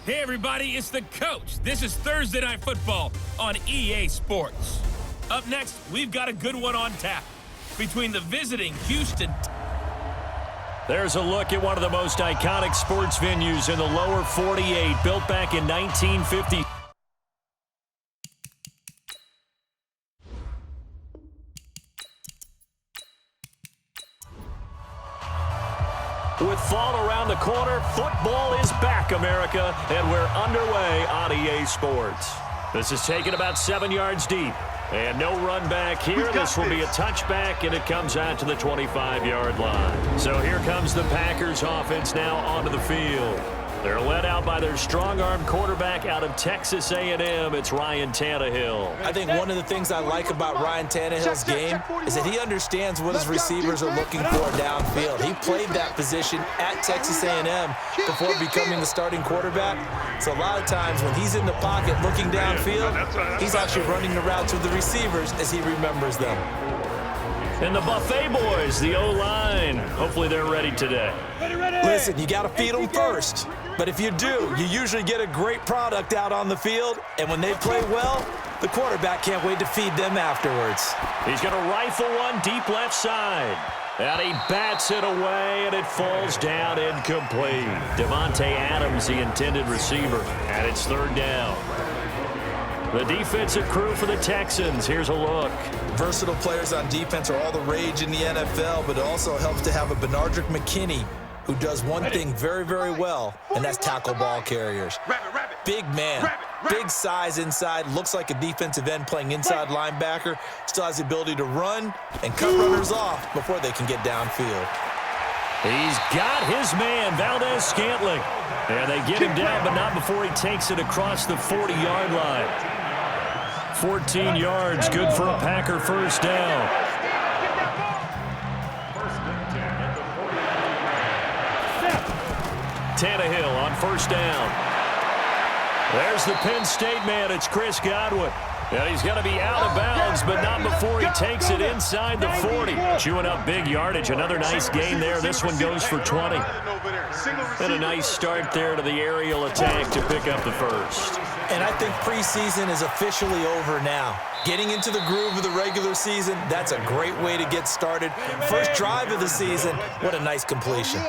Hey everybody, it's the coach. This is Thursday Night Football on EA Sports. Up next, we've got a good one on tap between the visiting Houston. There's a look at one of the most iconic sports venues in the lower 48, built back in 1950. With fall around the corner, football is back, America, and we're underway on EA Sports. This is taken about 7 yards deep, and no run back here. This will be a touchback, and it comes out to the 25-yard line. So here comes the Packers offense now onto the field. They're led out by their strong-arm quarterback out of Texas A&M. It's Ryan Tannehill. I think one of the things I like about Ryan Tannehill's game is that he understands what his receivers are looking for downfield. He played that position at Texas A&M before becoming the starting quarterback. So a lot of times when he's in the pocket looking downfield, he's actually running the routes with the receivers as he remembers them. And the Buffet boys, the O-line. Hopefully they're ready today. Listen, you got to feed them first. But if you do, you usually get a great product out on the field. And when they play well, the quarterback can't wait to feed them afterwards. He's going to rifle one deep left side. And he bats it away, and it falls down incomplete. Devontae Adams, the intended receiver, and it's third down. The defensive crew for the Texans. Here's a look. Versatile players on defense are all the rage in the NFL, but it also helps to have a Benardrick McKinney who does one thing very, very well, and that's tackle ball carriers. Big man, big size inside, looks like a defensive end playing inside linebacker, still has the ability to run and cut runners off before they can get downfield. He's got his man, Valdez-Scantling. And they get him down, but not before he takes it across the 40-yard line. 14 yards, good for a Packer first down. Tannehill on first down. There's the Penn State man. It's Chris Godwin. And he's going to be out of bounds, but not before he takes it inside the 40. Chewing up big yardage. Another nice gain there. This one goes for 20. And a nice start there to the aerial attack to pick up the first. And I think preseason is officially over now. Getting into the groove of the regular season, that's a great way to get started. First drive of the season, what a nice completion.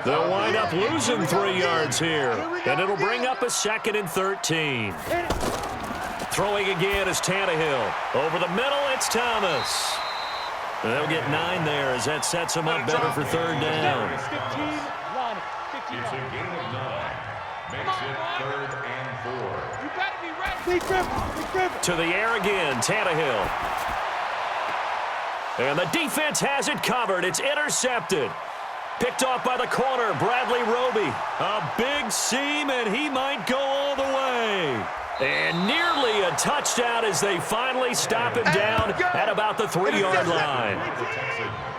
They'll wind up losing 3 yards here, and it'll bring up a 2nd and 13. Throwing again is Tannehill. Over the middle, it's Thomas. They'll get 9 there as that sets them up better for third down. It's a gain of 9. Makes it 3rd and 4. You better be ready. To the air again, Tannehill. And the defense has it covered. It's intercepted. Picked off by the corner, Bradley Roby. A big seam, and he might go all the way. And nearly a touchdown as they finally stop him down at about the 3-yard line.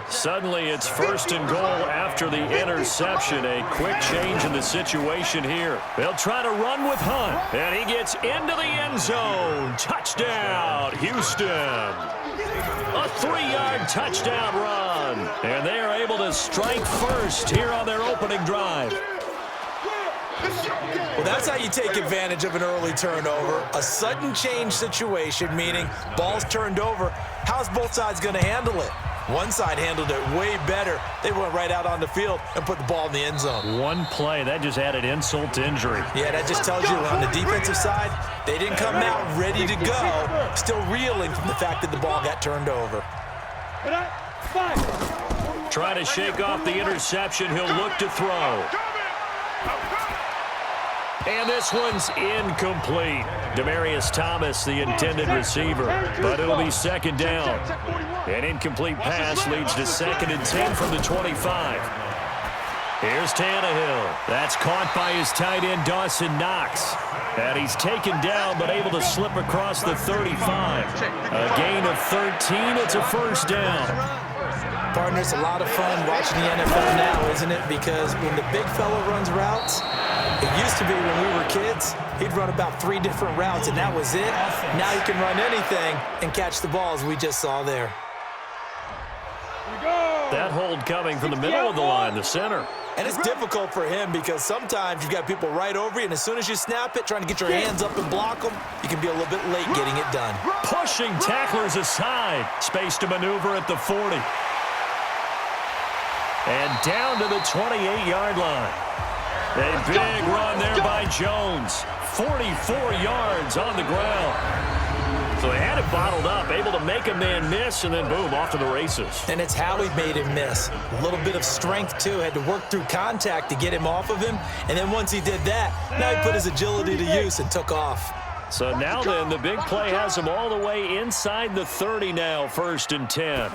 Suddenly it's 1st and goal after the interception. A quick change in the situation here. They'll try to run with Hunt, and he gets into the end zone. Touchdown, Houston. A 3-yard touchdown run. And they are able to strike first here on their opening drive. Well, that's how you take advantage of an early turnover. A sudden change situation, meaning ball's turned over. How's both sides going to handle it? One side handled it way better. They went right out on the field and put the ball in the end zone. One play, that just added insult to injury. Yeah, that just tells you on the defensive side, they didn't come out ready to go, still reeling from the fact that the ball got turned over. Trying to shake off the interception. He'll look to throw. And this one's incomplete. Demaryius Thomas, the intended receiver, but it'll be 2nd down. An incomplete pass leads to 2nd and 10 from the 25. Here's Tannehill. That's caught by his tight end, Dawson Knox. And he's taken down, but able to slip across the 35. A gain of 13. It's a first down. Partner, it's a lot of fun watching the NFL now, isn't it? Because when the big fella runs routes, it used to be when we were kids, he'd run about 3 different routes, and that was it. Now he can run anything and catch the ball, as we just saw there. That hold coming from the middle of the line, the center. And it's difficult for him because sometimes you've got people right over you, and as soon as you snap it, trying to get your hands up and block them, you can be a little bit late getting it done. Pushing tacklers aside. Space to maneuver at the 40. And down to the 28-yard line. A big run there by Jones. 44 yards on the ground. So they had it bottled up, able to make a man miss, and then boom, off to the races. And it's how he made him miss. A little bit of strength, too. Had to work through contact to get him off of him. And then once he did that, now he put his agility to use and took off. So now then, the big play has him all the way inside the 30 now, 1st and 10.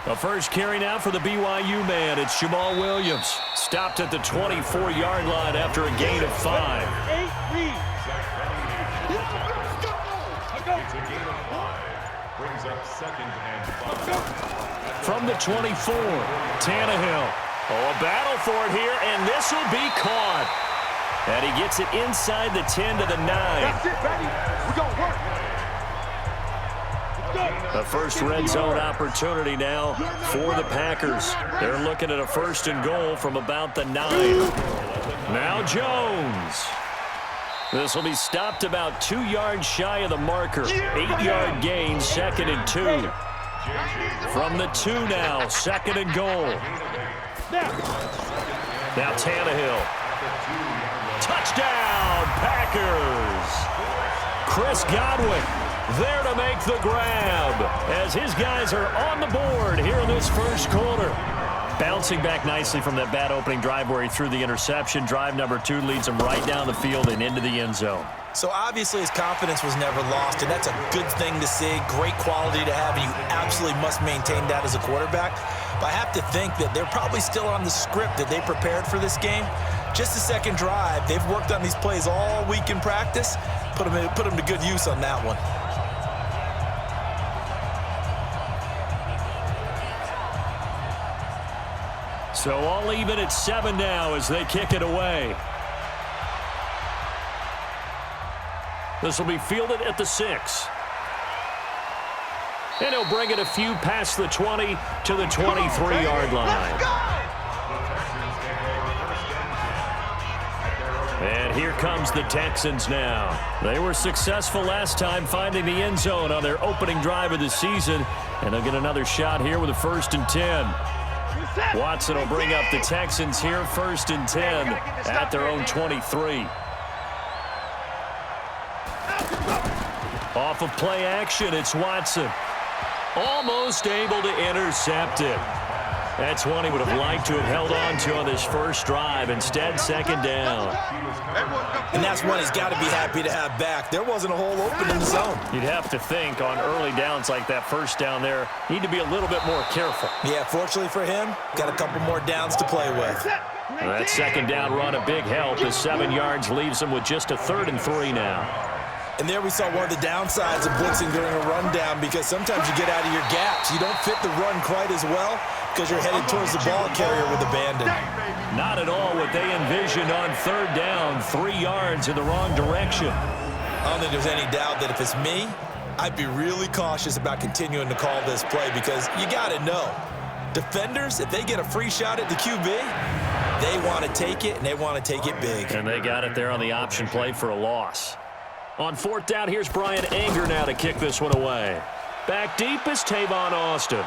The first carry now for the BYU man. It's Jamal Williams. Stopped at the 24-yard line after a gain of 5. Brings up 2nd and 5. From the 24, Tannehill. Oh, a battle for it here, and this will be caught. And he gets it inside the 10 to the 9. That's it, baby. We're going to work. The first red zone opportunity now for the Packers. They're looking at a 1st and goal from about the 9. Now Jones. This will be stopped about 2 yards shy of the marker. 8-yard gain, 2nd and 2. From the 2 now, 2nd and goal. Now Tannehill. Touchdown, Packers. Chris Godwin there to make the grab as his guys are on the board here in this first quarter. Bouncing back nicely from that bad opening drive where he threw the interception. Drive number 2 leads him right down the field and into the end zone. So obviously his confidence was never lost, and that's a good thing to see. Great quality to have, and you absolutely must maintain that as a quarterback. But I have to think that they're probably still on the script that they prepared for this game. Just the second drive. They've worked on these plays all week in practice. Put them to good use on that one. So all even at 7 now as they kick it away. This will be fielded at the 6. And he'll bring it a few past the 20 to the 23-yard line. And here comes the Texans now. They were successful last time finding the end zone on their opening drive of the season. And they'll get another shot here with a 1st and 10. Watson will bring up the Texans here, 1st and 10 at their own 23. Off of play action, it's Watson. Almost able to intercept it. That's one he would have liked to have held on to on this first drive. Instead, 2nd down. And that's one he's got to be happy to have back. There wasn't a hole open in the zone. You'd have to think on early downs like that first down there, need to be a little bit more careful. Yeah, fortunately for him, got a couple more downs to play with. That 2nd down run, a big help. The 7 yards leaves him with just a 3rd and 3 now. And there we saw one of the downsides of blitzing during a rundown, because sometimes you get out of your gaps. You don't fit the run quite as well because you're headed towards the ball carrier with abandon. Not at all what they envisioned on 3rd down, 3 yards in the wrong direction. I don't think there's any doubt that if it's me, I'd be really cautious about continuing to call this play, because you got to know, defenders, if they get a free shot at the QB, they want to take it, and they want to take it big. And they got it there on the option play for a loss. On 4th down, here's Brian Anger now to kick this one away. Back deep is Tavon Austin.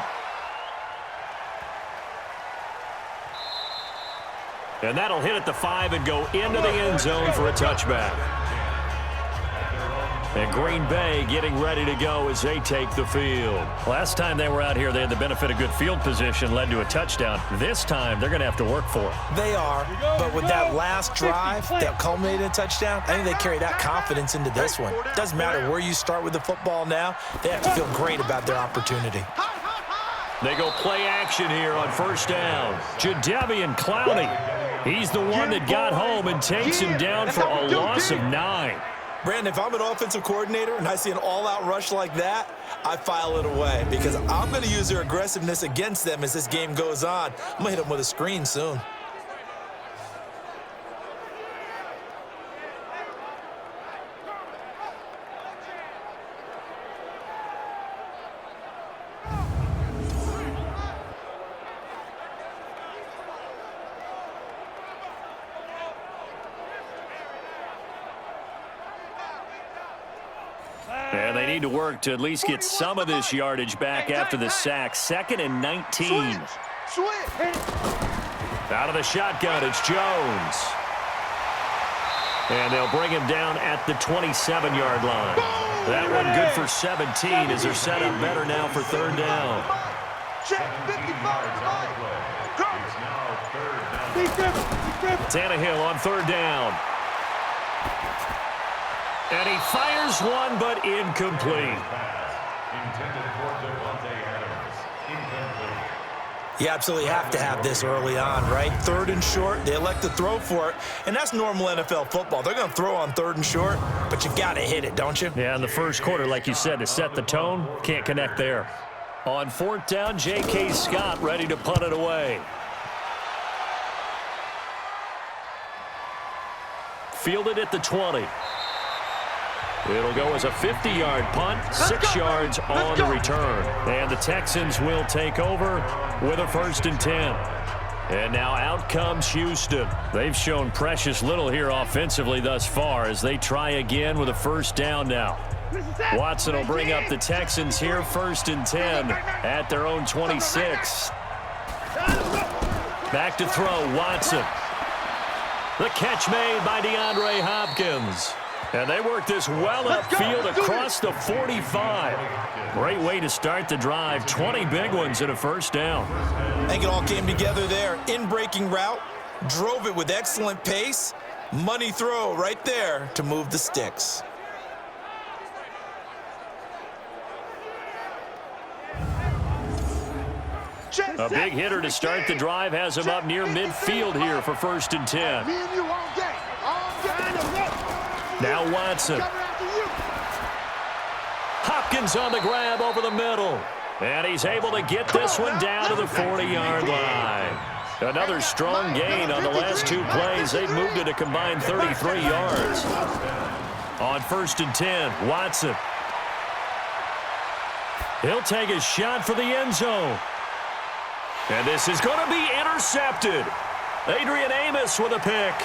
And that'll hit at the 5 and go into the end zone for a touchback. And Green Bay getting ready to go as they take the field. Last time they were out here, they had the benefit of good field position, led to a touchdown. This time, they're going to have to work for it. They are, but with that last drive that culminated in a touchdown, I think they carry that confidence into this one. Doesn't matter where you start with the football now, they have to feel great about their opportunity. They go play action here on 1st down. Jadeveon Clowney. He's the one that got home and takes him down for a loss of 9. Brandon, if I'm an offensive coordinator and I see an all-out rush like that, I file it away, because I'm going to use their aggressiveness against them as this game goes on. I'm going to hit them with a screen soon. And they need to work to at least get some of this yardage back after the sack. 2nd and 19. Out of the shotgun, it's Jones. And they'll bring him down at the 27-yard line. That one good for 17 as they're set up better now for 3rd down. Tannehill on 3rd down. And he fires one, but incomplete. You absolutely have to have this early on, right? 3rd and short, they elect to throw for it, and that's normal NFL football. They're going to throw on 3rd and short, but you've got to hit it, don't you? Yeah, in the first quarter, like you said, to set the tone, can't connect there. On 4th down, J.K. Scott ready to punt it away. Fielded at the 20. It'll go as a 50-yard punt, 6 yards on the return. And the Texans will take over with a 1st and 10. And now out comes Houston. They've shown precious little here offensively thus far as they try again with a 1st down now. Watson will bring up the Texans here, 1st and 10 at their own 26. Back to throw, Watson. The catch made by DeAndre Hopkins. And they work this well upfield across the 45. Great way to start the drive. 20 big ones and a 1st down. I think it all came together there. In-breaking route, drove it with excellent pace. Money throw right there to move the sticks. A big hitter to start the drive has him up near midfield here for 1st and 10. Now Watson. Hopkins on the grab over the middle. And he's able to get this one down to the 40-yard line. Another strong gain on the last 2 plays. They've moved it a combined 33 yards. On 1st and 10, Watson. He'll take a shot for the end zone. And this is going to be intercepted. Adrian Amos with a pick.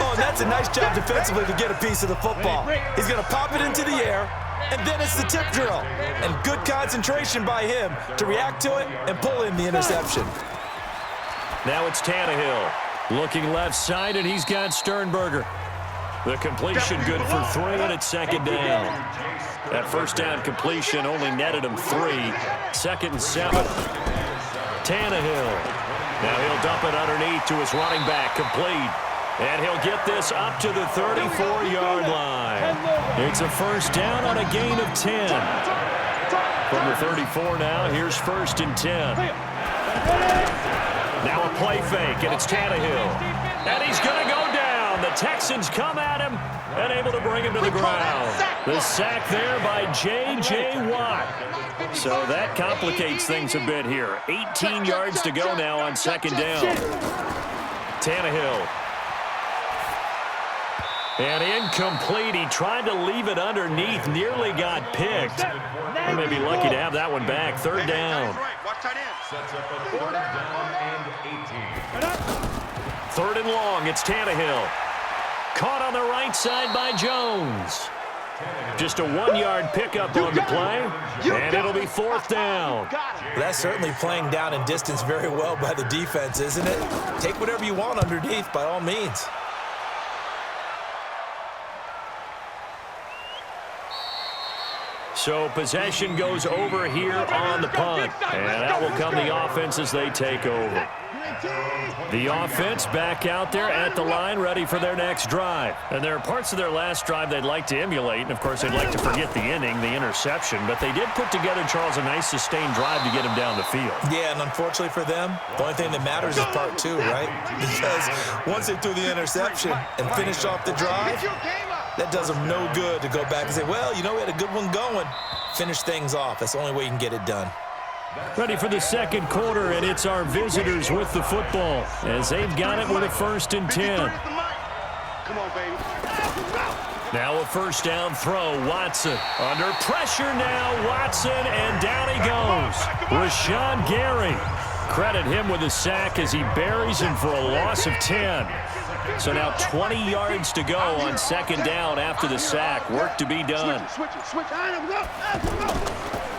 Oh, and that's a nice job defensively to get a piece of the football. He's going to pop it into the air, and then it's the tip drill. And good concentration by him to react to it and pull in the interception. Now it's Tannehill. Looking left side, and he's got Sternberger. The completion good for 3, and it's 2nd down. That 1st down completion only netted him 3. 2nd and 7. Tannehill. Now he'll dump it underneath to his running back, complete. And he'll get this up to the 34-yard line. It's a 1st down on a gain of 10. From the 34 now, here's 1st and 10. Now a play fake, and it's Tannehill. And he's going to go down. The Texans come at him and able to bring him to the ground. The sack there by J.J. Watt. So that complicates things a bit here. 18 yards to go now on 2nd down. Tannehill. And incomplete. He tried to leave it underneath. Nearly got picked. They may be lucky to have that one back. 3rd down. 3rd and long. It's Tannehill. Caught on the right side by Jones. Just a 1-yard pickup on the play. And it'll be 4th down. That's certainly playing down in distance very well by the defense, isn't it? Take whatever you want underneath by all means. So possession goes over here on the punt. And that will come the offense as they take over. The offense back out there at the line, ready for their next drive. And there are parts of their last drive they'd like to emulate. And, of course, they'd like to forget the inning, the interception. But they did put together, Charles, a nice sustained drive to get him down the field. Yeah, and unfortunately for them, the only thing that matters is part 2, right? Because once they threw the interception and finished off the drive, that does them no good to go back and say, well, you know, we had a good one going. Finish things off. That's the only way you can get it done. Ready for the 2nd quarter, and it's our visitors with the football as they've got it with a 1st and 10. Come on, baby. Now a 1st down throw. Watson under pressure now. Watson, and down he goes. Rashawn Gary. Credit him with a sack as he buries him for a loss of 10. So now 20 yards to go on second down after the sack. Work to be done.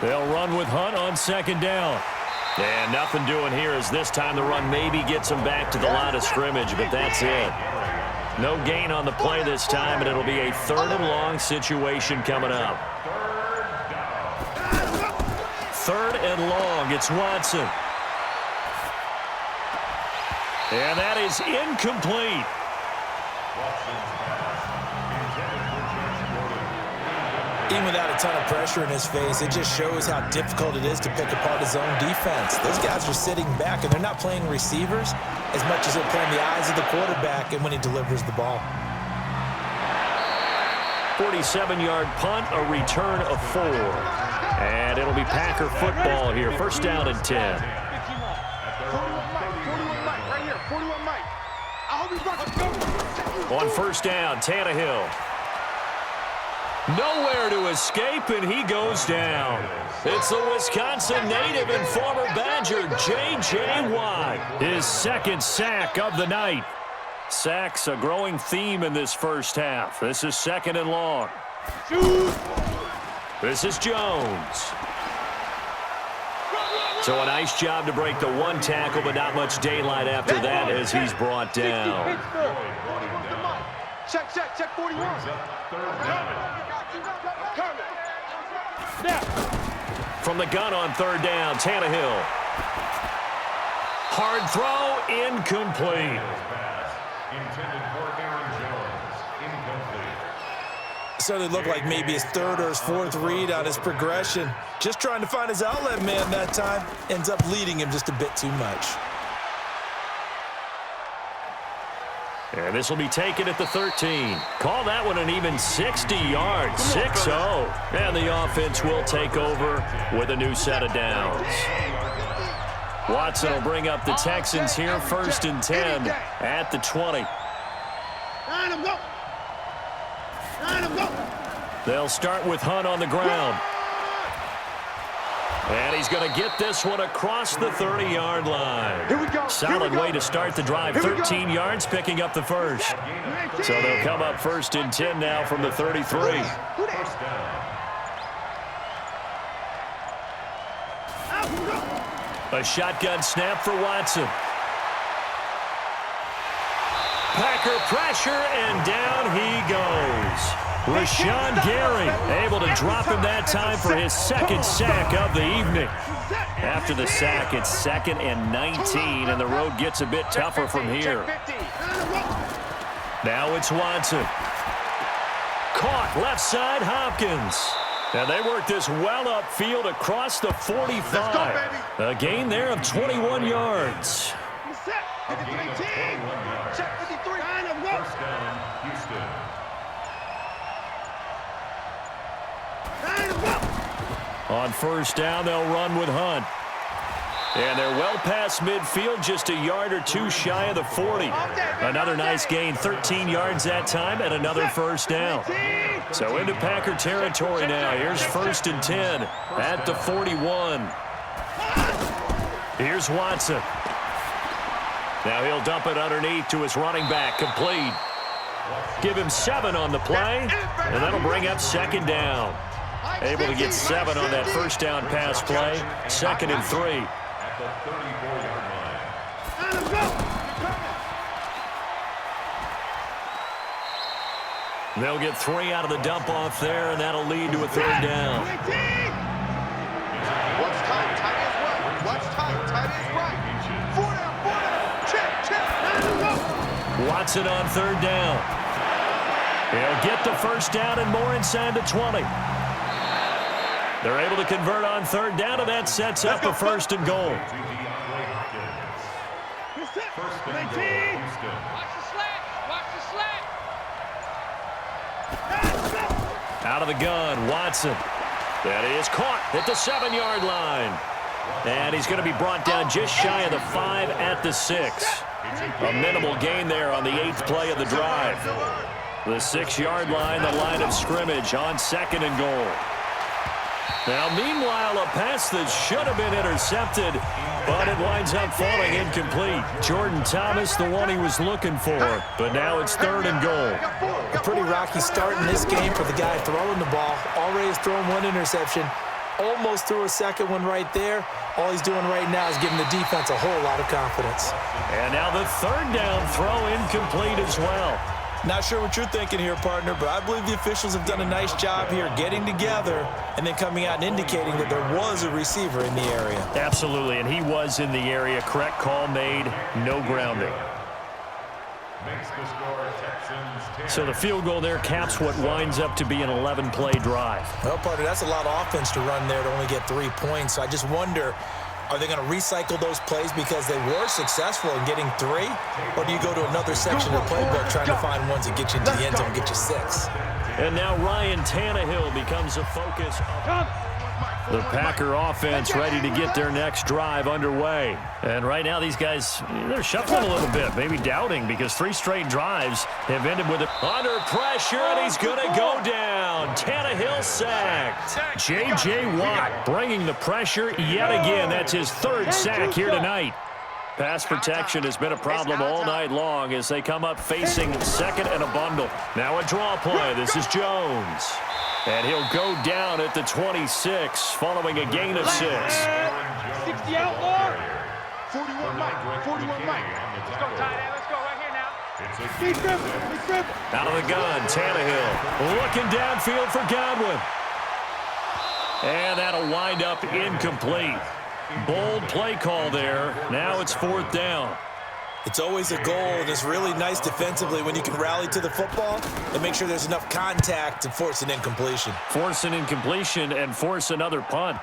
They'll run with Hunt on second down. And nothing doing here as this time the run maybe gets him back to the line of scrimmage, but that's it. No gain on the play this time, and it'll be a 3rd and long situation coming up. 3rd and long. It's Watson. And that is incomplete. Even without a ton of pressure in his face, it just shows how difficult it is to pick apart his own defense. Those guys are sitting back, and they're not playing receivers as much as they're playing the eyes of the quarterback and when he delivers the ball. 47-yard punt, a return of 4. And it'll be Packer football here. 1st down and 10. 41 Mike, right here. 41 Mike. I hope he's running. On 1st down, Tannehill. Nowhere to escape, and he goes down. It's the Wisconsin native and former Badger, J.J. Watt. His 2nd sack of the night. Sacks a growing theme in this first half. This is 2nd and long. This is Jones. So a nice job to break the 1 tackle, but not much daylight after that as he's brought down. Check 41. From the gun on 3rd down, Tannehill. Hard throw, incomplete. So it looked like maybe his 3rd or his 4th read on his progression. Just trying to find his outlet man that time. Ends up leading him just a bit too much. And this will be taken at the 13. Call that one an even 60 yards, 6-0. And the offense will take over with a new set of downs. Watson will bring up the Texans here, 1st and 10 at the 20. They'll start with Hunt on the ground. And he's going to get this one across the 30-yard line. Solid way to start the drive. 13 yards, picking up the 1st. So they'll come up 1st and 10 now from the 33. A shotgun snap for Watson. Packer pressure, and down he goes. Rashawn Gary able to drop him that time for his 2nd sack of the evening. After the sack, it's 2nd and 19, and the road gets a bit tougher from here. Now it's Watson. Caught left side, Hopkins. And they work this well upfield across the 45. A gain there of 21 yards. On 1st down, they'll run with Hunt. And they're well past midfield, just a yard or 2 shy of the 40. Another nice gain, 13 yards that time, and another 1st down. So into Packer territory now. Here's 1st and 10 at the 41. Here's Watson. Now he'll dump it underneath to his running back, complete. Give him 7 on the play, and that'll bring up 2nd down. Able to get 7 on that 1st down pass play. 2nd and 3. They'll get 3 out of the dump off there, and that'll lead to a 3rd down. What's tight? Tight is right. What's tight? Tight is right. 4 down. Check. Watson on 3rd down. He'll get the 1st down and more inside the 20. They're able to convert on 3rd down, and that sets up a 1st and goal. Out of the gun, Watson. That is caught at the 7-yard line. And he's going to be brought down just shy of the 5 at the 6. A minimal gain there on the 8th play of the drive. The 6-yard line, the line of scrimmage on 2nd and goal. Now, meanwhile, a pass that should have been intercepted, but it winds up falling incomplete. Jordan Thomas, the one he was looking for, but now it's 3rd and goal. A pretty rocky start in this game for the guy throwing the ball. Already has thrown 1 interception, almost threw a second one right there. All he's doing right now is giving the defense a whole lot of confidence. And now the 3rd down throw incomplete as well. Not sure what you're thinking here, partner, but I believe the officials have done a nice job here getting together and then coming out and indicating that there was a receiver in the area. Absolutely, and he was in the area. Correct call made, no grounding. Makes the score Texans 10. So the field goal there caps what winds up to be an 11-play drive. Well, partner, that's a lot of offense to run there to only get 3 points. So I just wonder, are they going to recycle those plays because they were successful in getting 3? Or do you go to another section of the playbook trying to find ones that get you into the end zone and get you 6? And now Ryan Tannehill becomes a focus of the Packer offense, ready to get their next drive underway. And right now these guys, they're shuffling a little bit, maybe doubting, because 3 straight drives have ended with it under pressure, and he's going to go down. Tannehill sacked. J.J. Watt bringing the pressure yet again. That's his 3rd sack here tonight. Pass protection has been a problem all night long as they come up facing 2nd and a bundle. Now a draw play. This is Jones. And he'll go down at the 26 following a gain of 6. 60 out, Lord. 41 Mike. 41 Mike. Let's go, tight end. Let's go right here now. He's dribbling. Out of the gun, Tannehill looking downfield for Godwin. And that'll wind up incomplete. Bold play call there. Now it's 4th down. It's always a goal, and it's really nice defensively when you can rally to the football and make sure there's enough contact to force an incompletion. Force an incompletion and force another punt.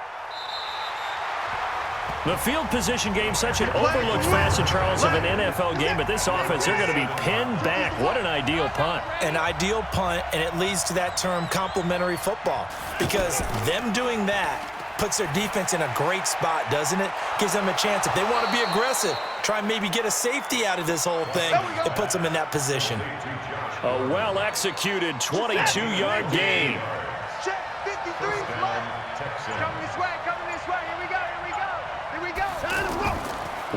The field position game, such an overlooked facet, Charles, of an NFL game, but this offense, they're going to be pinned back. What an ideal punt. An ideal punt, and it leads to that term complementary football, because them doing that puts their defense in a great spot, doesn't it? Gives them a chance. If they want to be aggressive, try and maybe get a safety out of this whole thing, it puts them in that position. A well-executed 22-yard gain. Check 53, coming this way, here we go.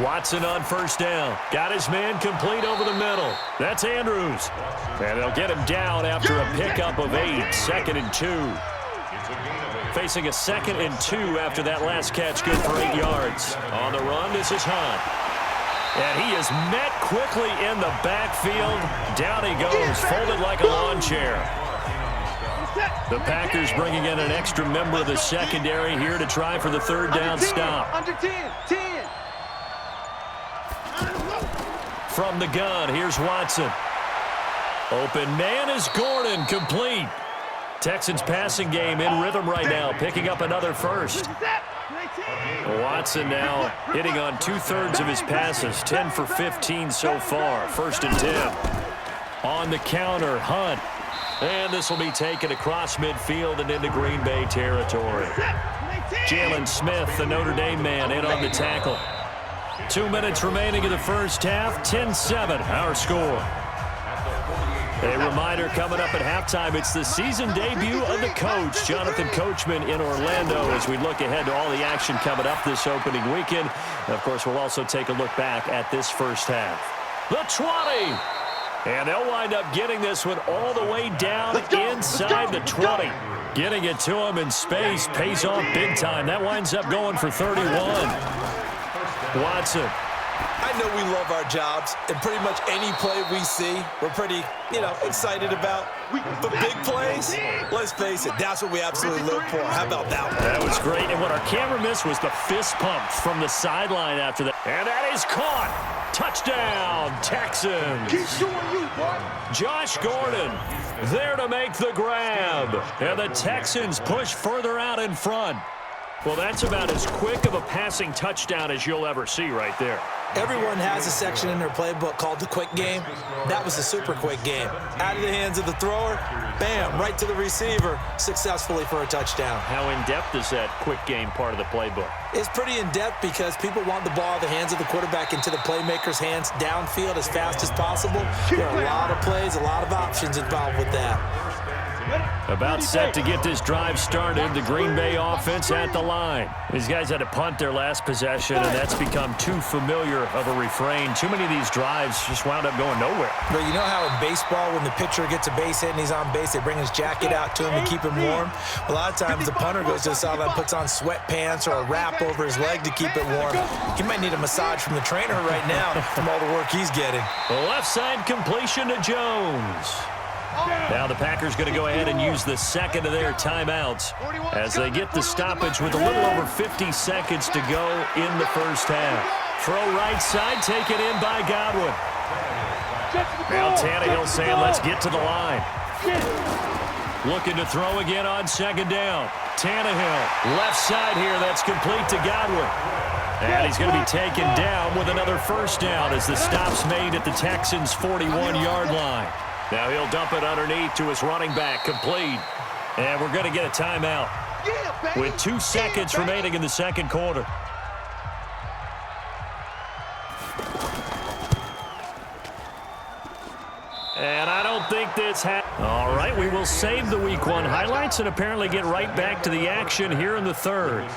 Watson on 1st down. Got his man complete over the middle. That's Andrews. And they'll get him down after a pickup of 8, 2nd and 2. Facing a 2nd and 2 after that last catch, good for 8 yards. On the run, this is Hunt. And he is met quickly in the backfield. Down he goes, folded like a lawn chair. The Packers bringing in an extra member of the secondary here to try for the 3rd down stop. Under 10. From the gun, here's Watson. Open man is Gordon, complete. Texans passing game in rhythm right now, picking up another 1st. Watson now hitting on 2/3 of his passes, 10 for 15 so far, 1st and 10. On the counter, Hunt. And this will be taken across midfield and into Green Bay territory. Jalen Smith, the Notre Dame man, in on the tackle. 2 minutes remaining in the 1st half, 10-7, our score. A reminder coming up at halftime, it's the season debut of the coach, Jonathan Coachman, in Orlando, as we look ahead to all the action coming up this opening weekend. And of course, we'll also take a look back at this 1st half. The 20! And they'll wind up getting this one all the way down inside the 20. Getting it to him in space pays off big time. That winds up going for 31. Watson. I know we love our jobs, and pretty much any play we see, we're pretty, excited about. But big plays, let's face it, that's what we absolutely live for. How about that one? That was great, and what our camera missed was the fist pump from the sideline after that. And that is caught. Touchdown, Texans. Keep doing you, boy. Josh Gordon there to make the grab. And the Texans push further out in front. Well, that's about as quick of a passing touchdown as you'll ever see right there. Everyone has a section in their playbook called the quick game. That was the super quick game. Out of the hands of the thrower, bam, right to the receiver, successfully for a touchdown. How in-depth is that quick game part of the playbook? It's pretty in-depth because people want the ball in the hands of the quarterback into the playmaker's hands downfield as fast as possible. There are a lot of plays, a lot of options involved with that. About set to get this drive started. The Green Bay offense at the line. These guys had to punt their last possession, and that's become too familiar of a refrain. Too many of these drives just wound up going nowhere. Well, you know how in baseball, when the pitcher gets a base hit and he's on base, they bring his jacket out to him to keep him warm? A lot of times the punter goes to the sideline, puts on sweatpants or a wrap over his leg to keep it warm. He might need a massage from the trainer right now from all the work he's getting. The left side completion to Jones. Now the Packers going to go ahead and use the second of their timeouts as they get the stoppage with a little over 50 seconds to go in the first half. Throw right side, taken in by Godwin. Now Tannehill saying, let's get to the line. Looking to throw again on second down. Tannehill, left side here, that's complete to Godwin. And he's going to be taken down with another first down as the stop's made at the Texans' 41-yard line. Now he'll dump it underneath to his running back, complete. And we're going to get a timeout with 2 seconds remaining in the second quarter. And I don't think that's all right, we will save the Week 1 highlights and apparently get right back to the action here in the third.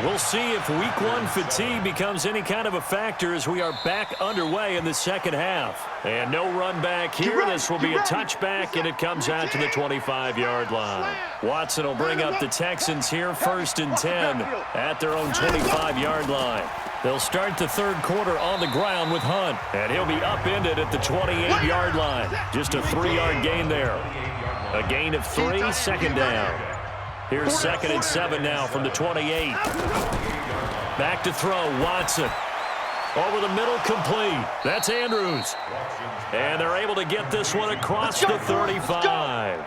We'll see if Week 1 fatigue becomes any kind of a factor as we are back underway in the second half. And no run back here. This will be a touchback, and it comes out to the 25-yard line. Watson will bring up the Texans here, 1st and 10 at their own 25-yard line. They'll start the third quarter on the ground with Hunt, and he'll be upended at the 28-yard line. Just a 3-yard gain there. A gain of 3, second down. Here's 2nd and 7 now from the 28. Back to throw, Watson. Over the middle, complete. That's Andrews. And they're able to get this one across the 35.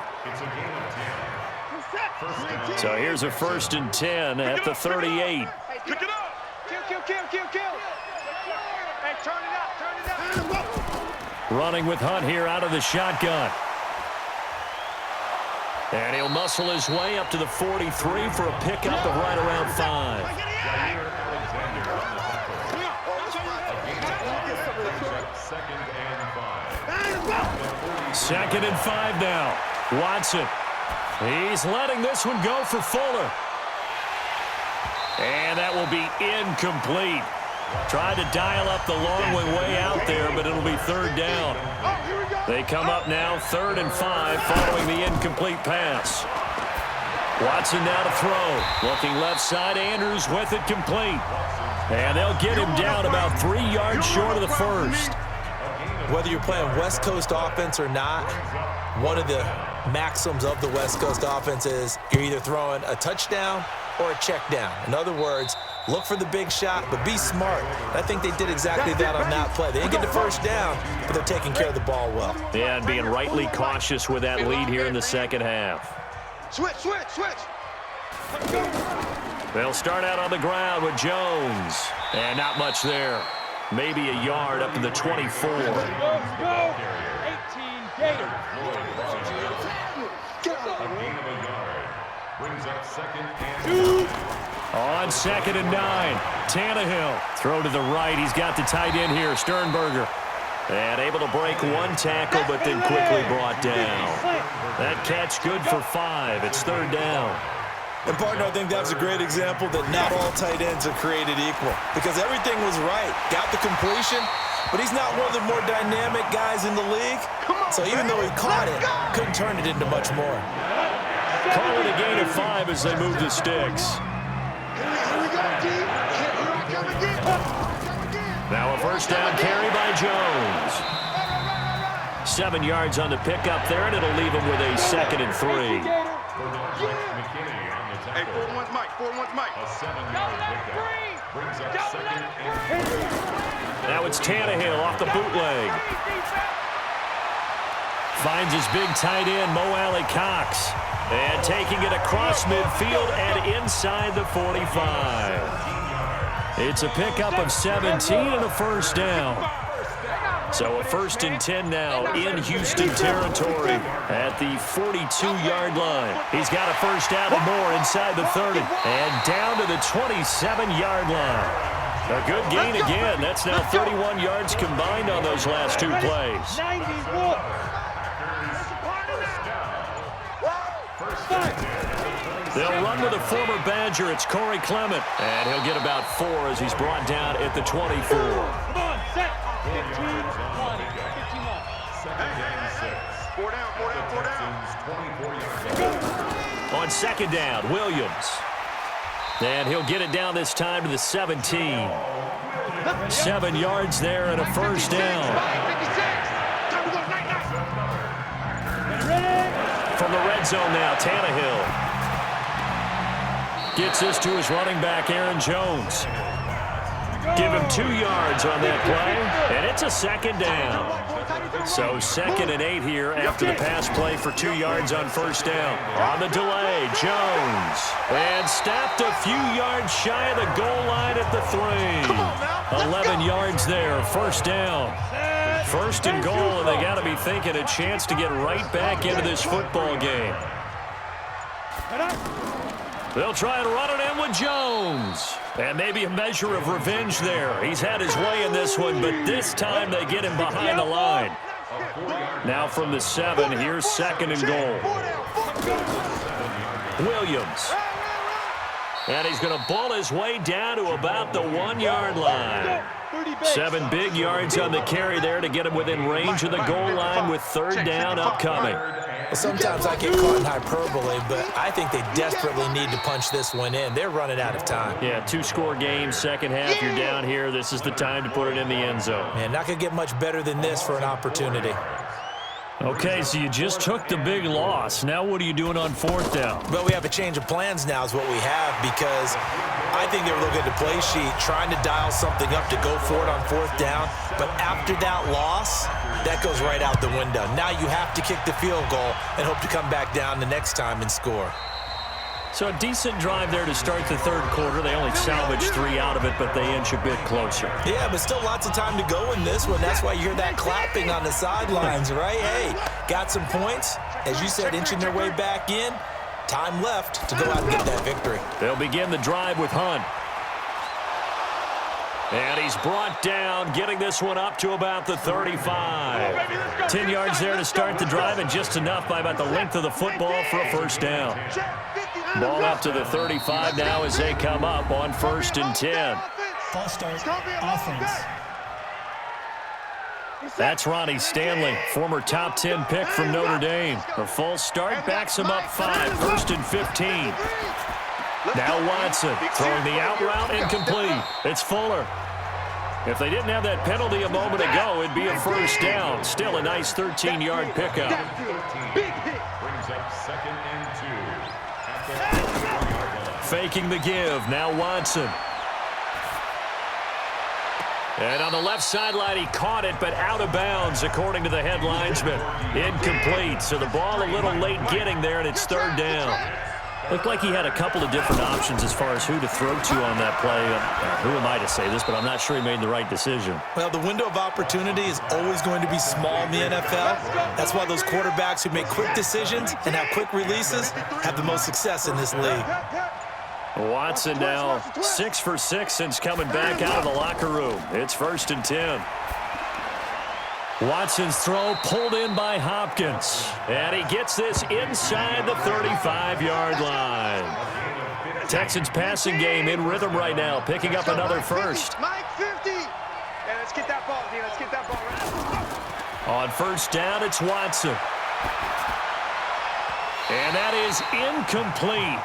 So here's a 1st and 10 at the 38. Pick it up. Kill. Hey, turn it up. Running with Hunt here out of the shotgun. And he'll muscle his way up to the 43 for a pickup of right around 5. Second and 5 now. Watson. He's letting this one go for Fuller. And that will be incomplete. Tried to dial up the long way out there, but it'll be 3rd down. They come up now 3rd and 5 following the incomplete pass. Watson now to throw. Looking left side, Andrews with it, complete. And they'll get him down about 3 yards short of the first. Whether you're playing West Coast offense or not, one of the maxims of the West Coast offense is you're either throwing a touchdown or a check down. In other words, look for the big shot, but be smart. I think they did exactly that on that play. They didn't get the first down, but they're taking care of the ball well. Yeah, and being rightly cautious with that lead here in the second half. Switch. They'll start out on the ground with Jones. And not much there. Maybe a yard up to the 24. Go. 18 Gators. Brings up 2nd and 2. On 2nd and 9, Tannehill. Throw to the right. He's got the tight end here, Sternberger. And able to break 1 tackle, but then quickly brought down. That catch good for 5. It's 3rd down. And, partner, I think that's a great example that not all tight ends are created equal because everything was right. Got the completion, but he's not one of the more dynamic guys in the league. So even though he caught it, couldn't turn it into much more. Call it a gain of 5 as they move the sticks. Now a first down carry by Jones. 7 yards on the pickup there, and it'll leave him with a 2nd and 3. Hey, 4-1's Mike. A 7-yard pickup. Brings up 2nd and 3. Now it's Tannehill off the bootleg. Finds his big tight end, Mo Alley Cox. And taking it across midfield and inside the 45. It's a pickup of 17 and a first down. So a 1st and 10 now in Houston territory at the 42-yard line. He's got a first down and more inside the 30 and down to the 27-yard line. A good gain again. That's now 31 yards combined on those last 2 plays. They'll run with a former Badger. It's Corey Clement. And he'll get about 4 as he's brought down at the 24. Come on, set. 15-1. 15-1. Four down. On second down, Williams. And he'll get it down this time to the 17. 7 yards there and a first down. From the red zone now, Tannehill. Gets this to his running back, Aaron Jones. Give him 2 yards on that play, and it's a second down. So 2nd and 8 here after the pass play for 2 yards on first down. On the delay, Jones. And stopped a few yards shy of the goal line at the 3. 11 yards there, first down. First and goal, and they got to be thinking a chance to get right back into this football game. They'll try and run it in with Jones. And maybe a measure of revenge there. He's had his way in this one, but this time they get him behind the line. Now from the 7, here's 2nd and goal. Williams. And he's going to ball his way down to about the 1-yard line. 7 big yards on the carry there to get him within range of the goal line with 3rd down upcoming. Well, sometimes I get caught in hyperbole, but I think they desperately need to punch this one in. They're running out of time. Yeah, 2-score game, second half, you're down here. This is the time to put it in the end zone. Man, not going to get much better than this for an opportunity. Okay, so you just took the big loss. Now what are you doing on 4th down? But we have a change of plans now is what we have, because I think they were looking at the play sheet, trying to dial something up to go for it on 4th down. But after that loss, that goes right out the window. Now you have to kick the field goal and hope to come back down the next time and score. So a decent drive there to start the 3rd quarter. They only salvaged 3 out of it, but they inch a bit closer. Yeah, but still lots of time to go in this one. That's why you hear that clapping on the sidelines, right? Hey, got some points. As you said, inching their way back in. Time left to go out and get that victory. They'll begin the drive with Hunt. And he's brought down, getting this one up to about the 35. 10 yards there to start the drive, and just enough by about the length of the football for a first down. Ball up to the 35 now as they come up on 1st and 10. False start, offense. That's Ronnie Stanley, former top 10 pick from Notre Dame. A false start backs him up 5, 1st and 15. Now Watson throwing the out route incomplete. It's Fuller. If they didn't have that penalty a moment ago, it'd be a first down. Still a nice 13-yard pickup. Brings up 2nd and 2. Faking the give. Now Watson. And on the left sideline, he caught it, but out of bounds, according to the head linesman. Incomplete. So the ball a little late getting there, and it's 3rd down. Looked like he had a couple of different options as far as who to throw to on that play. Who am I to say this, but I'm not sure he made the right decision. Well, the window of opportunity is always going to be small in the NFL. That's why those quarterbacks who make quick decisions and have quick releases have the most success in this league. Watson now 6 for 6 since coming back out of the locker room. It's 1st and 10. Watson's throw pulled in by Hopkins. And he gets this inside the 35-yard line. Texans passing game in rhythm right now, picking up another first. Mike 50. Yeah, let's get that ball, D. Let's get that ball right. On 1st down, it's Watson. And that is incomplete.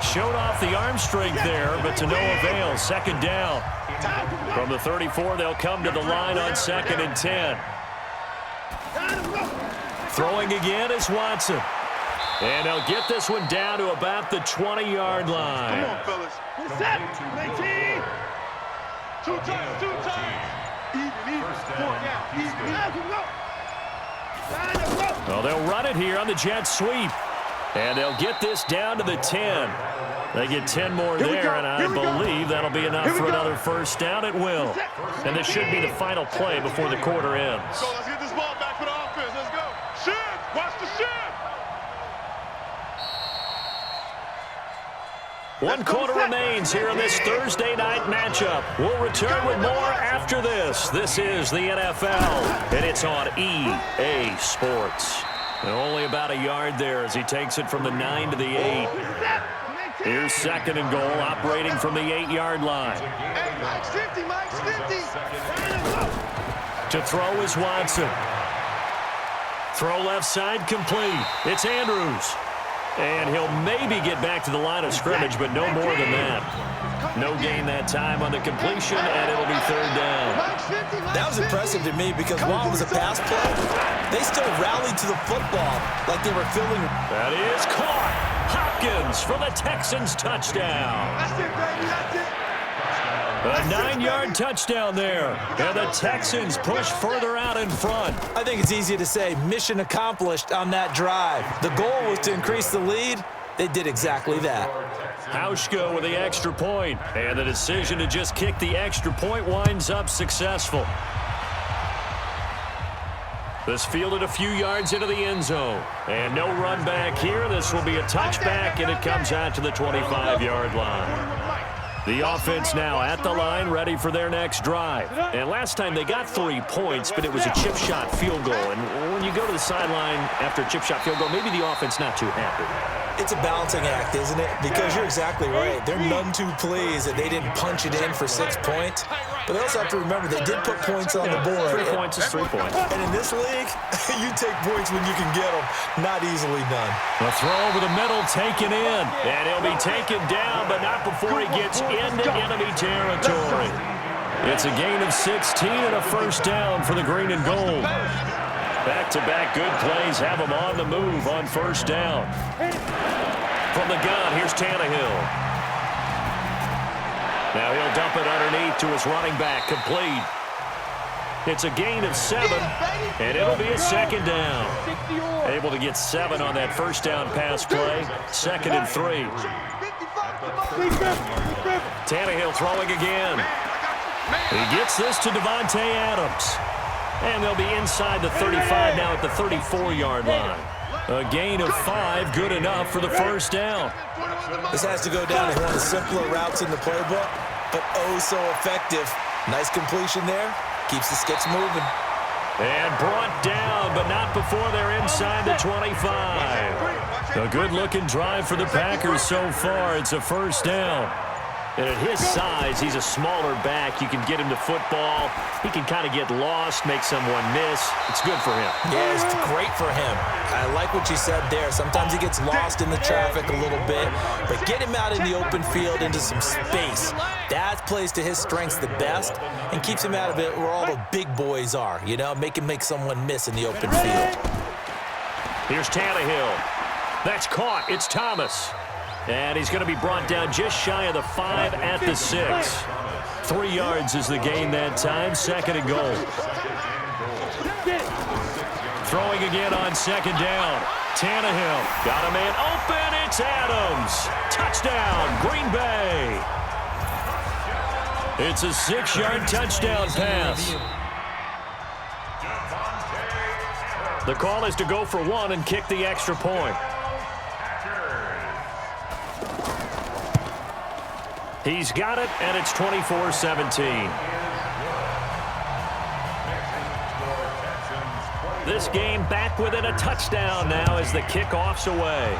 Showed off the arm strength there, but to no avail. 2nd down. From the 34, they'll come to the line on 2nd and 10. Throwing again is Watson. And they'll get this one down to about the 20-yard line. Come on, fellas. Set. 19. 2 times. 2 times. Even. 4 down. Well, they'll run it here on the jet sweep. And they'll get this down to the 10. They get 10 more there, and I believe that'll be enough for another first down. It will. And this should be the final play before the quarter ends. So let's get this ball back for the offense. Let's go. Shift. Watch the shift. 1 quarter remains here in this Thursday night matchup. We'll return with more after this. This is the NFL, and it's on EA Sports. And only about a yard there as he takes it from the 9 to the 8. Here's 2nd and goal, operating from the 8-yard line. Hey, Mike's 50, Mike's 50. To throw is Watson. Throw left side complete. It's Andrews. And he'll maybe get back to the line of scrimmage, but no more than that. No gain that time on the completion, and it'll be 3rd down. That was impressive to me because while it was a pass play, they still rallied to the football like they were feeling. That is caught. Hopkins for the Texans touchdown. That's it, baby, that's it. A 9-yard touchdown there. And the Texans push further out in front. I think it's easy to say mission accomplished on that drive. The goal was to increase the lead. They did exactly that. Hauschka with the extra point. And the decision to just kick the extra point winds up successful. This fielded a few yards into the end zone. And no run back here. This will be a touchback, and it comes out to the 25-yard line. The offense now at the line, ready for their next drive. And last time they got 3 points, but it was a chip shot field goal. And when you go to the sideline after a chip shot field goal, maybe the offense not too happy. It's a balancing act, isn't it? Because you're exactly right. They're none too pleased that they didn't punch it in for 6 points. But they also have to remember they did put points on the board. 3 points is 3 points. And in this league, you take points when you can get them. Not easily done. A throw over the middle taken in. And he'll be taken down, but not before he gets into enemy territory. It's a gain of 16 and a 1st down for the green and gold. Back-to-back good plays have him on the move on 1st down. From the gun, here's Tannehill. Now he'll dump it underneath to his running back, complete. It's a gain of 7, and it'll be a 2nd down. Able to get 7 on that 1st down pass play. 2nd and 3. Tannehill throwing again. He gets this to Devontae Adams. And they'll be inside the 35 now at the 34-yard line. A gain of 5, good enough for the 1st down. This has to go down as one of the simpler routes in the playbook, but oh so effective. Nice completion there. Keeps the sticks moving. And brought down, but not before they're inside the 25. A good-looking drive for the Packers so far. It's a 1st down. And at his size, he's a smaller back. You can get him to football. He can kind of get lost, make someone miss. It's good for him. Yeah, it's great for him. I like what you said there. Sometimes he gets lost in the traffic a little bit, but get him out in the open field into some space. That plays to his strengths the best and keeps him out of it where all the big boys are, you know, make someone miss in the open field. Here's Tannehill. That's caught. It's Thomas. And he's going to be brought down just shy of the 5 at the 6. 3 yards is the gain that time. 2nd and goal. Throwing again on 2nd down. Tannehill got a man open. It's Adams. Touchdown, Green Bay. It's a 6-yard touchdown pass. The call is to go for 1 and kick the extra point. He's got it, and it's 24-17. This game back within a touchdown now as the kickoff's away.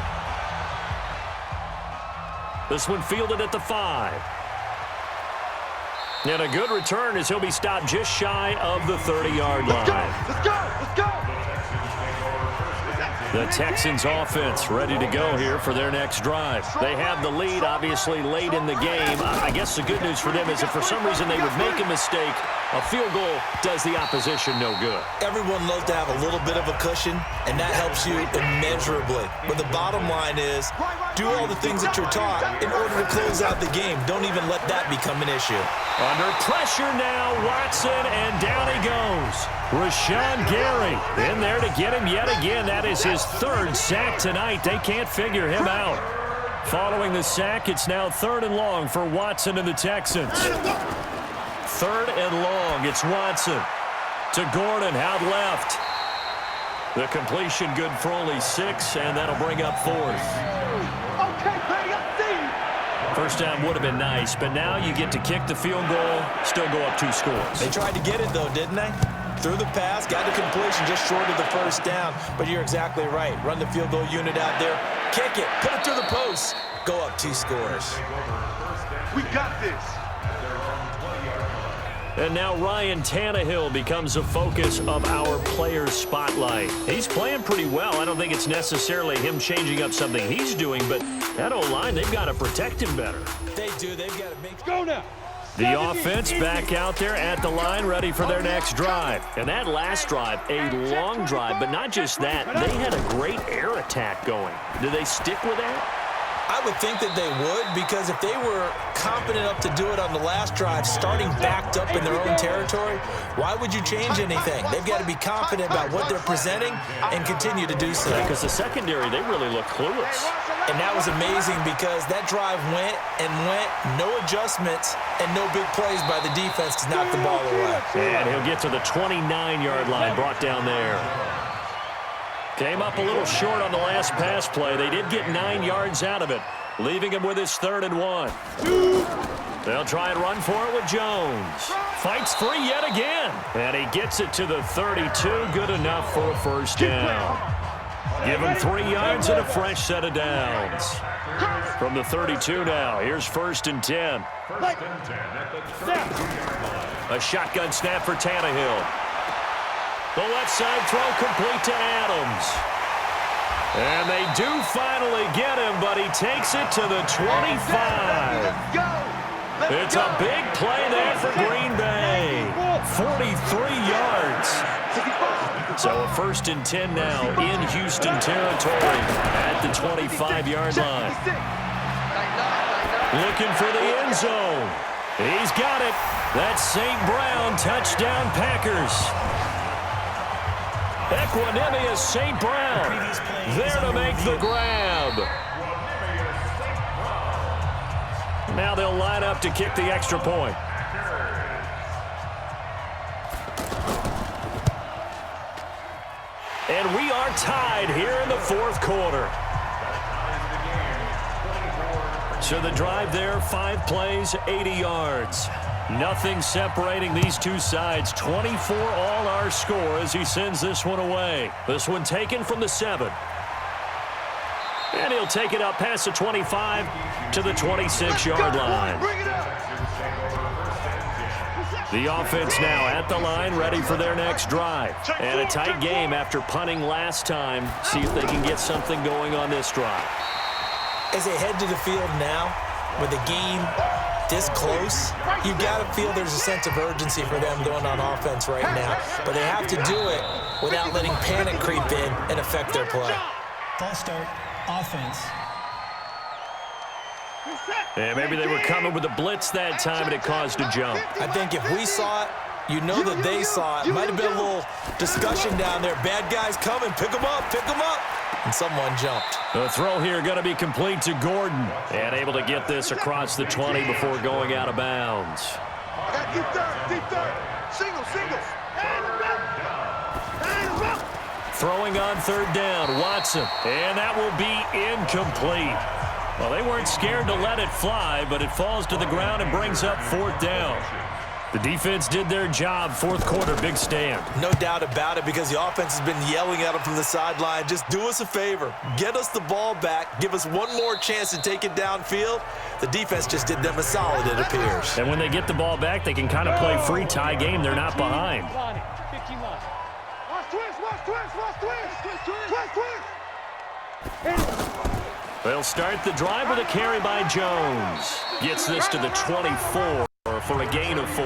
This one fielded at the 5. And a good return as he'll be stopped just shy of the 30-yard line. Let's go! Let's go! The Texans offense ready to go here for their next drive. They have the lead, obviously, late in the game. I guess the good news for them is if for some reason they would make a mistake, a field goal does the opposition no good. Everyone loves to have a little bit of a cushion, and that helps you immeasurably. But the bottom line is, do all the things that you're taught in order to close out the game. Don't even let that become an issue. Under pressure now, Watson, and down he goes. Rashawn Gary in there to get him yet again. That is his 3rd sack tonight. They can't figure him out. Following the sack, it's now 3rd and long for Watson and the Texans. 3rd and long, it's Watson to Gordon, out left. The completion good for only 6, and that'll bring up 4th. Okay, buddy, I see you. 1st down would have been nice, but now you get to kick the field goal, still go up 2 scores. They tried to get it, though, didn't they? threw the pass, got the completion just short of the first down. But you're exactly right. Run the field goal unit out there. Kick it. Put it through the post. Go up 2 scores. We got this. And now Ryan Tannehill becomes a focus of our players' spotlight. He's playing pretty well. I don't think it's necessarily him changing up something he's doing, but that O-line, they've got to protect him better. They do. They've got to make... Go now. The offense back out there at the line, ready for their next drive. And that last drive, a long drive, but not just that. They had a great air attack going. Do they stick with that? I would think that they would, because if they were confident enough to do it on the last drive, starting backed up in their own territory, why would you change anything? They've got to be confident about what they're presenting and continue to do so. Because the secondary, they really look clueless. And that was amazing because that drive went and went, no adjustments and no big plays by the defense to knock the ball away. And he'll get to the 29-yard line, brought down there. Came up a little short on the last pass play. They did get 9 yards out of it, leaving him with his 3rd and 1. They'll try and run for it with Jones. Fights free yet again. And he gets it to the 32. Good enough for a first down. Give him 3 yards and a fresh set of downs. From the 32 now, here's 1st and 10. A shotgun snap for Tannehill. The left side throw complete to Adams. And they do finally get him, but he takes it to the 25. It's a big play there for Green Bay. 43 yards. So a 1st and 10 now in Houston territory at the 25-yard line. Looking for the end zone. He's got it. That's St. Brown, touchdown Packers. Equanimous St. Brown there to make the grab. Now they'll line up to kick the extra point. And we are tied here in the 4th quarter. So the drive there, 5 plays, 80 yards. Nothing separating these two sides. 24 all our score as he sends this one away. This one taken from the 7. And he'll take it up past the 25 to the 26-yard line. The offense now at the line, ready for their next drive. And a tight game after punting last time. See if they can get something going on this drive. As they head to the field now, with the game this close, you got to feel there's a sense of urgency for them going on offense right now. But they have to do it without letting panic creep in and affect their play. False start, offense. And maybe they were coming with a blitz that time and it caused a jump. I think if we saw it, you know that they saw it. Might have been a little discussion down there. Bad guys coming, pick them up, pick them up. And someone jumped. The throw here going to be complete to Gordon. And able to get this across the 20 before going out of bounds. I got deep third. Singles. Throwing on 3rd down, Watson. And that will be incomplete. Well, they weren't scared to let it fly, but it falls to the ground and brings up 4th down. The defense did their job. 4th quarter, big stand. No doubt about it, because the offense has been yelling at them from the sideline. Just do us a favor. Get us the ball back. Give us one more chance to take it downfield. The defense just did them a solid, it appears. And when they get the ball back, they can kind of play free tie game. They're not behind. They'll start the drive with a carry by Jones. Gets this to the 24 for a gain of 4.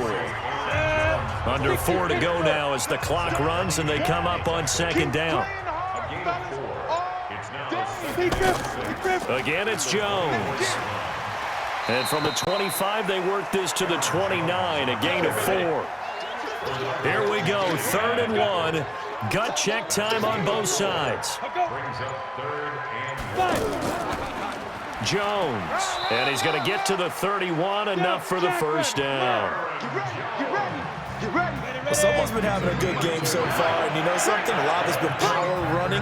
Under 4 to go now as the clock runs and they come up on 2nd down. Again, it's Jones. And from the 25, they work this to the 29, a gain of 4. Here we go, 3rd and 1. Gut check time on both sides. Jones, and he's going to get to the 31, enough for the first down. Well, someone's been having a good game so far, and you know something? A lot has been power running.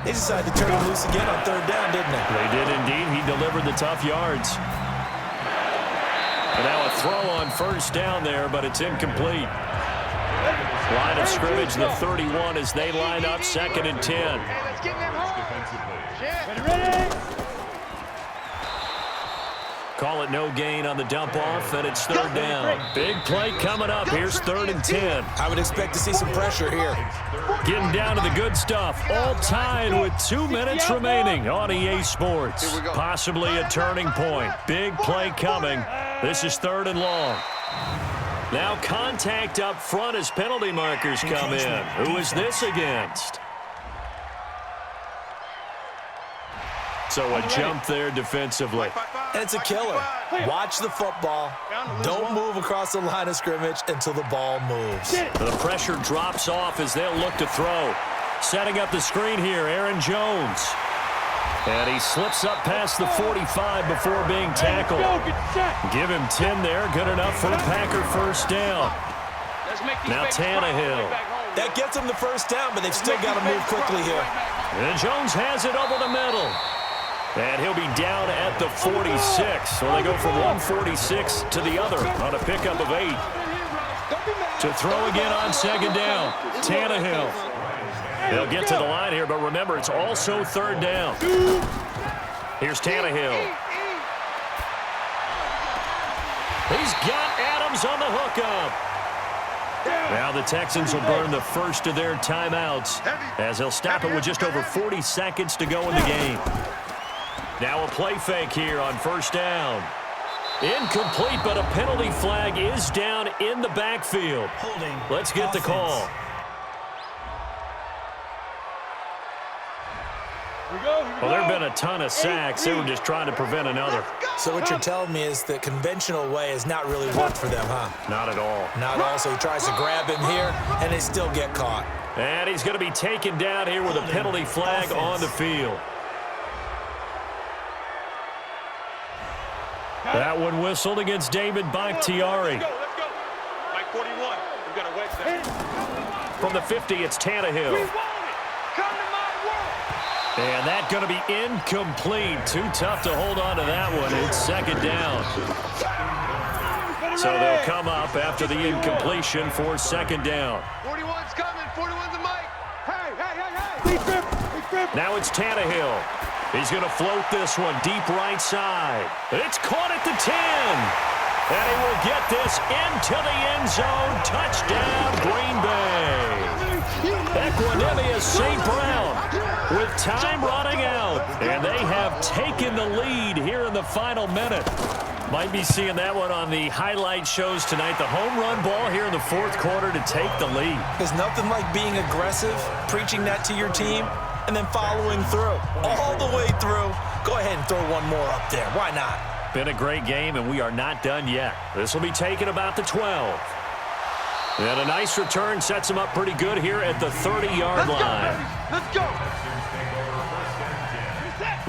They decided to turn him loose again on 3rd down, didn't they? They did indeed. He delivered the tough yards. And now a throw on 1st down there, but it's incomplete. Line of scrimmage, the 31 as they line up 2nd and 10. Hey, let's get them home. Ready? Call it no gain on the dump off, and it's 3rd down. Big play coming up. Here's 3rd and 10. I would expect to see some pressure here. Getting down to the good stuff. All tied with 2 minutes remaining on EA Sports. Possibly a turning point. Big play coming. This is 3rd and long. Now contact up front as penalty markers come in. Who is this against? So a jump there defensively. And it's a killer. Watch the football. Don't move across the line of scrimmage until the ball moves. The pressure drops off as they'll look to throw. Setting up the screen here, Aaron Jones. And he slips up past the 45 before being tackled. Give him 10 there. Good enough for a Packer 1st down. Now Tannehill. That gets them the 1st down, but they've still got to move quickly here. And Jones has it over the middle. And he'll be down at the 46. So they go from 146 to the other on a pickup of 8. To throw again on 2nd down. Tannehill. They'll get to the line here, but remember, it's also 3rd down. Here's Tannehill. He's got Adams on the hookup. Now the Texans will burn the first of their timeouts as they'll stop it with just over 40 seconds to go in the game. Now a play fake here on 1st down. Incomplete, but a penalty flag is down in the backfield. Let's get the call. Well, there have been a ton of sacks. They were just trying to prevent another. So what you're telling me is the conventional way has not really worked for them, huh? Not at all. Not at all. So he tries to grab him here, and they still get caught. And he's going to be taken down here with a penalty flag on the field. That one whistled against David Bakhtiari. Let's go. Mike 41. We've got a wedge there. From the 50, it's Tannehill. Come to my world. And that's going to be incomplete. Too tough to hold on to that one. It's 2nd down. So they'll come up after the incompletion for 2nd down. 41's coming. 41's a Mike. Hey. Now it's Tannehill. He's going to float this one deep right side. It's caught at the 10. And he will get this into the end zone. Touchdown, Green Bay. Equanimous St. Brown with time running out. And they have taken the lead here in the final minute. Might be seeing that one on the highlight shows tonight. The home run ball here in the 4th quarter to take the lead. There's nothing like being aggressive, preaching that to your team, and then following through. All the way through. Go ahead and throw one more up there. Why not? Been a great game, and we are not done yet. This will be taken about the 12. And a nice return sets him up pretty good here at the 30-yard line. Let's go.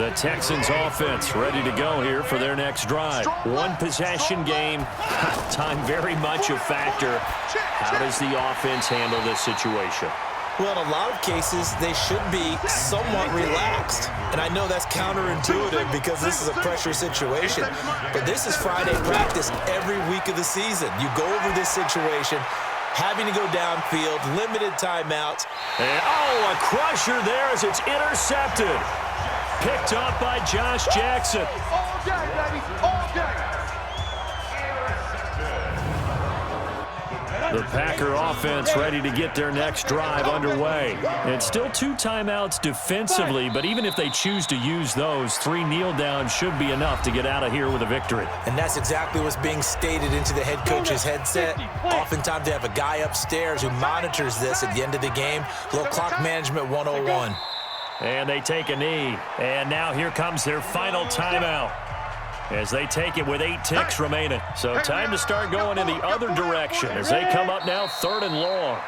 The Texans offense ready to go here for their next drive. One possession game. Time very much a factor. How does the offense handle this situation? Well, in a lot of cases, they should be somewhat relaxed. And I know that's counterintuitive because this is a pressure situation. But this is Friday practice every week of the season. You go over this situation, having to go downfield, limited timeouts. And, a crusher there as it's intercepted. Picked up by Josh Jackson. All day, baby. All day. The Packer offense ready to get their next drive underway. It's still 2 timeouts defensively, but even if they choose to use those, 3 kneel downs should be enough to get out of here with a victory. And that's exactly what's being stated into the head coach's headset. Oftentimes they have a guy upstairs who monitors this at the end of the game. Little clock management 101. And they take a knee. And now here comes their final timeout as they take it with 8 ticks remaining. So time to start going in the other direction as they come up now 3rd and long.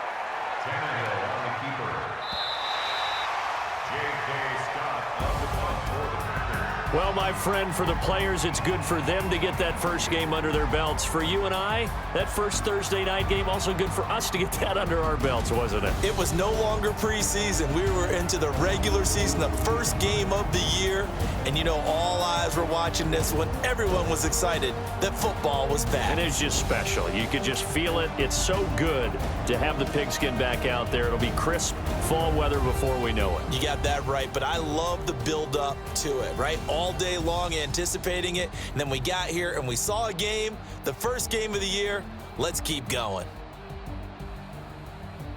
Well, my friend, for the players, it's good for them to get that first game under their belts. For you and I, that first Thursday night game, also good for us to get that under our belts, wasn't it? It was no longer preseason. We were into the regular season, the first game of the year. And, you know, all eyes were watching this one. Everyone was excited that football was back. And it's just special. You could just feel it. It's so good to have the pigskin back out there. It'll be crisp fall weather before we know it. You got that right, but I love the build-up to it, right? All day long anticipating it, and then we got here and we saw a game, the first game of the year. Let's keep going.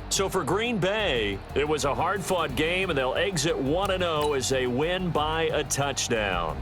So for Green Bay, it was a hard-fought game, and they'll exit 1-0 as they win by a touchdown.